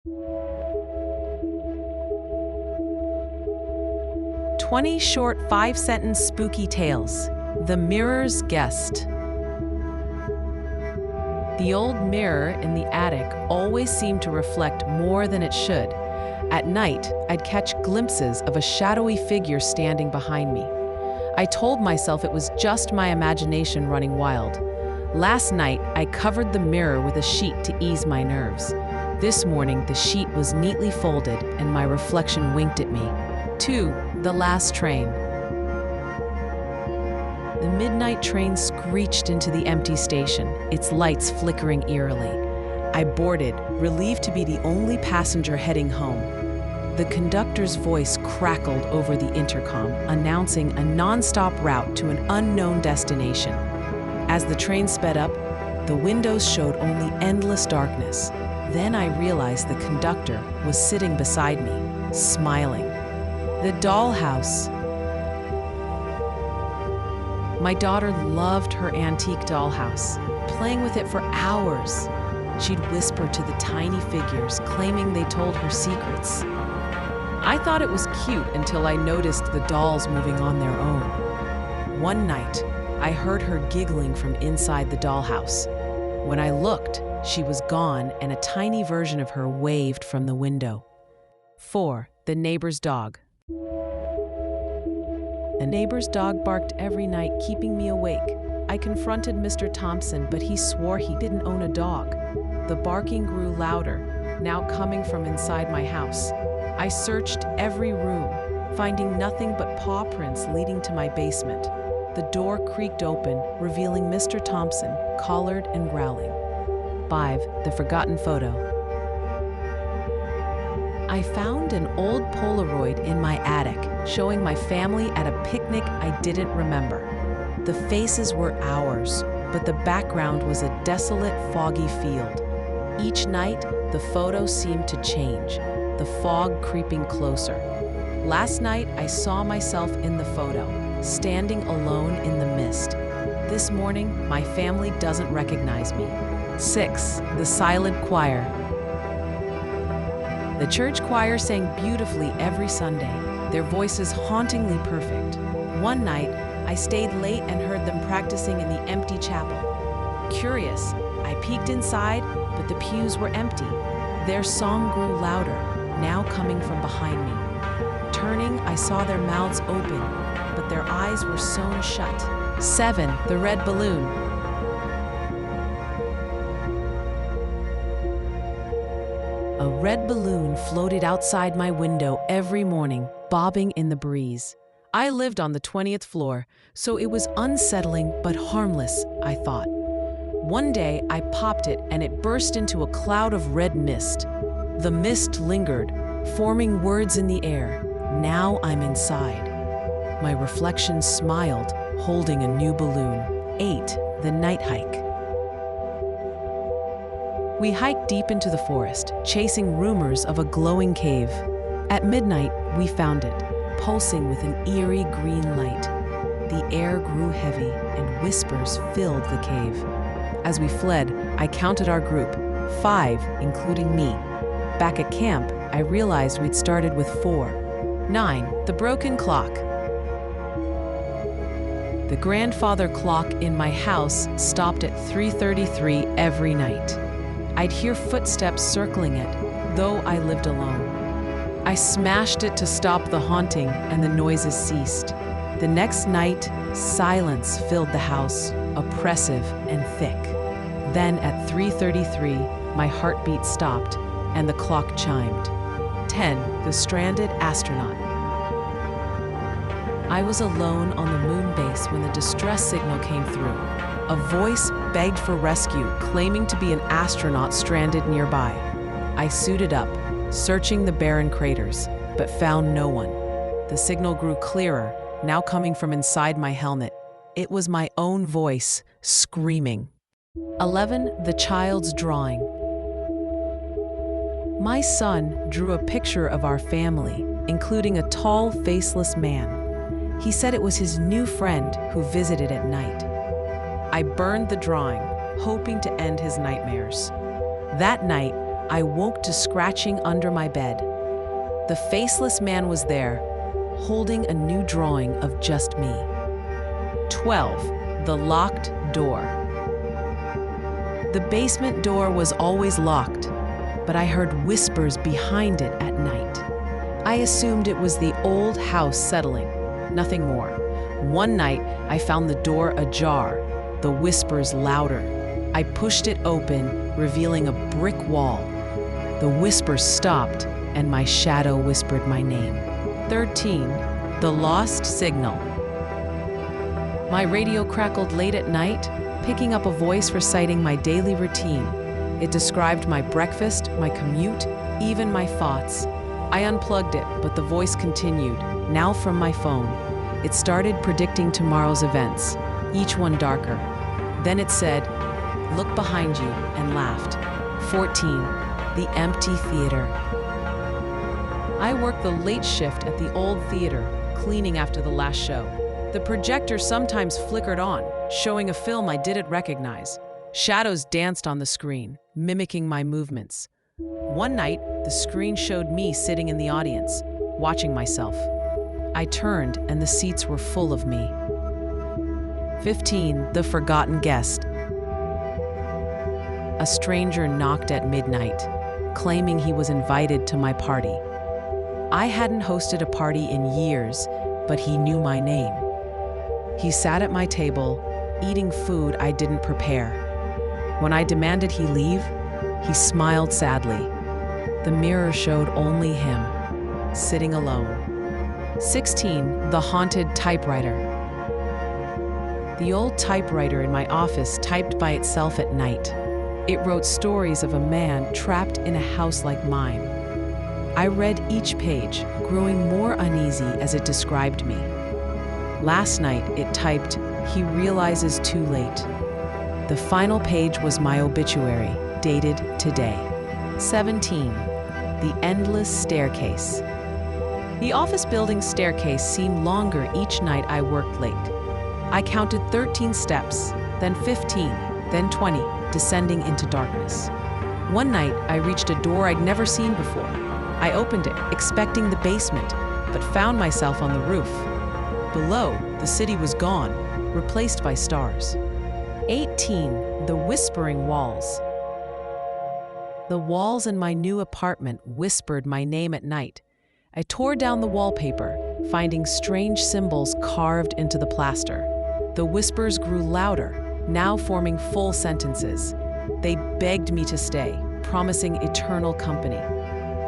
20 short 5-sentence spooky tales. The Mirror's Guest. The old mirror in the attic always seemed to reflect more than it should. At night, I'd catch glimpses of a shadowy figure standing behind me. I told myself it was just my imagination running wild. Last night, I covered the mirror with a sheet to ease my nerves. This morning, the sheet was neatly folded and my reflection winked at me. 2. The last train. The midnight train screeched into the empty station, its lights flickering eerily. I boarded, relieved to be the only passenger heading home. The conductor's voice crackled over the intercom, announcing a non-stop route to an unknown destination. As the train sped up, the windows showed only endless darkness. Then I realized the conductor was sitting beside me, smiling. The dollhouse. My daughter loved her antique dollhouse, playing with it for hours. She'd whisper to the tiny figures, claiming they told her secrets. I thought it was cute until I noticed the dolls moving on their own. One night, I heard her giggling from inside the dollhouse. When I looked, she was gone and a tiny version of her waved from the window. 4. The neighbor's dog. The neighbor's dog barked every night, keeping me awake. I confronted Mr. Thompson, but he swore he didn't own a dog. The barking grew louder, now coming from inside my house. I searched every room, finding nothing but paw prints leading to my basement. The door creaked open, revealing Mr. Thompson, collared and growling. 5. The forgotten photo. I found an old Polaroid in my attic, showing my family at a picnic I didn't remember. The faces were ours, but the background was a desolate, foggy field. Each night, the photo seemed to change, the fog creeping closer. Last night, I saw myself in the photo, standing alone in the mist. This morning, my family doesn't recognize me. 6. The silent choir. The church choir sang beautifully every Sunday, their voices hauntingly perfect. One night, I stayed late and heard them practicing in the empty chapel. Curious, I peeked inside, but the pews were empty. Their song grew louder, now coming from behind me. Turning, I saw their mouths open, but their eyes were sewn shut. 7. The red balloon. A red balloon floated outside my window every morning, bobbing in the breeze. I lived on the 20th floor, so it was unsettling but harmless, I thought. One day, I popped it and it burst into a cloud of red mist. The mist lingered, forming words in the air. Now I'm inside. My reflection smiled, holding a new balloon. 8. The night hike. We hiked deep into the forest, chasing rumors of a glowing cave. At midnight, we found it, pulsing with an eerie green light. The air grew heavy, and whispers filled the cave. As we fled, I counted our group, 5, including me. Back at camp, I realized we'd started with 4. 9. The broken clock. The grandfather clock in my house stopped at 3:33 every night. I'd hear footsteps circling it, though I lived alone. I smashed it to stop the haunting, and the noises ceased. The next night, silence filled the house, oppressive and thick. Then at 3:33, my heartbeat stopped, and the clock chimed. 10. The stranded astronaut. I was alone on the moon base when the distress signal came through. A voice begged for rescue, claiming to be an astronaut stranded nearby. I suited up, searching the barren craters, but found no one. The signal grew clearer, now coming from inside my helmet. It was my own voice, screaming. 11. The child's drawing. My son drew a picture of our family, including a tall, faceless man. He said it was his new friend who visited at night. I burned the drawing, hoping to end his nightmares. That night, I woke to scratching under my bed. The faceless man was there, holding a new drawing of just me. 12. The locked door. The basement door was always locked, but I heard whispers behind it at night. I assumed it was the old house settling, nothing more. One night, I found the door ajar, the whispers louder. I pushed it open, revealing a brick wall. The whispers stopped, and my shadow whispered my name. 13. The lost signal. My radio crackled late at night, picking up a voice reciting my daily routine. It described my breakfast, my commute, even my thoughts. I unplugged it, but the voice continued, now from my phone. It started predicting tomorrow's events, each one darker. Then it said, "Look behind you," and laughed. 14. The empty theater. I worked the late shift at the old theater, cleaning after the last show. The projector sometimes flickered on, showing a film I didn't recognize. Shadows danced on the screen, mimicking my movements. One night, the screen showed me sitting in the audience, watching myself. I turned, and the seats were full of me. 15. The forgotten guest. A stranger knocked at midnight, claiming he was invited to my party. I hadn't hosted a party in years, but he knew my name. He sat at my table, eating food I didn't prepare. When I demanded he leave, he smiled sadly. The mirror showed only him, sitting alone. 16. The haunted typewriter. The old typewriter in my office typed by itself at night. It wrote stories of a man trapped in a house like mine. I read each page, growing more uneasy as it described me. Last night, it typed, "He realizes too late." The final page was my obituary, dated today. 17. The endless staircase. The office building's staircase seemed longer each night I worked late. I counted 13 steps, then 15, then 20, descending into darkness. One night, I reached a door I'd never seen before. I opened it, expecting the basement, but found myself on the roof. Below, the city was gone, replaced by stars. 18. The whispering walls. The walls in my new apartment whispered my name at night. I tore down the wallpaper, finding strange symbols carved into the plaster. The whispers grew louder, now forming full sentences. They begged me to stay, promising eternal company.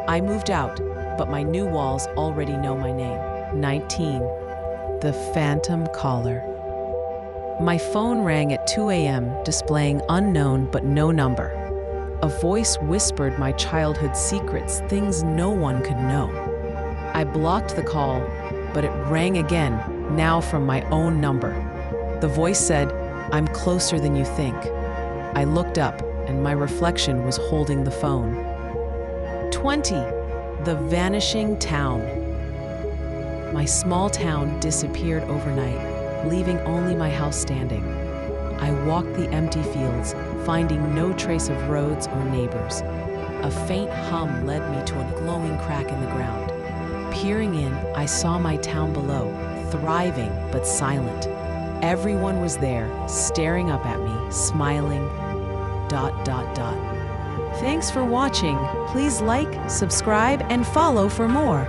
I moved out, but my new walls already know my name. 19. The phantom caller. My phone rang at 2 a.m., displaying unknown but no number. A voice whispered my childhood secrets, things no one could know. I blocked the call, but it rang again, now from my own number. The voice said, "I'm closer than you think." I looked up, and my reflection was holding the phone. 20. The vanishing town. My small town disappeared overnight, leaving only my house standing. I walked the empty fields, finding no trace of roads or neighbors. A faint hum led me to a glowing crack in the ground. Peering in, I saw my town below, thriving but silent. Everyone was there, staring up at me, smiling, ... Thanks for watching. Please like, subscribe, and follow for more.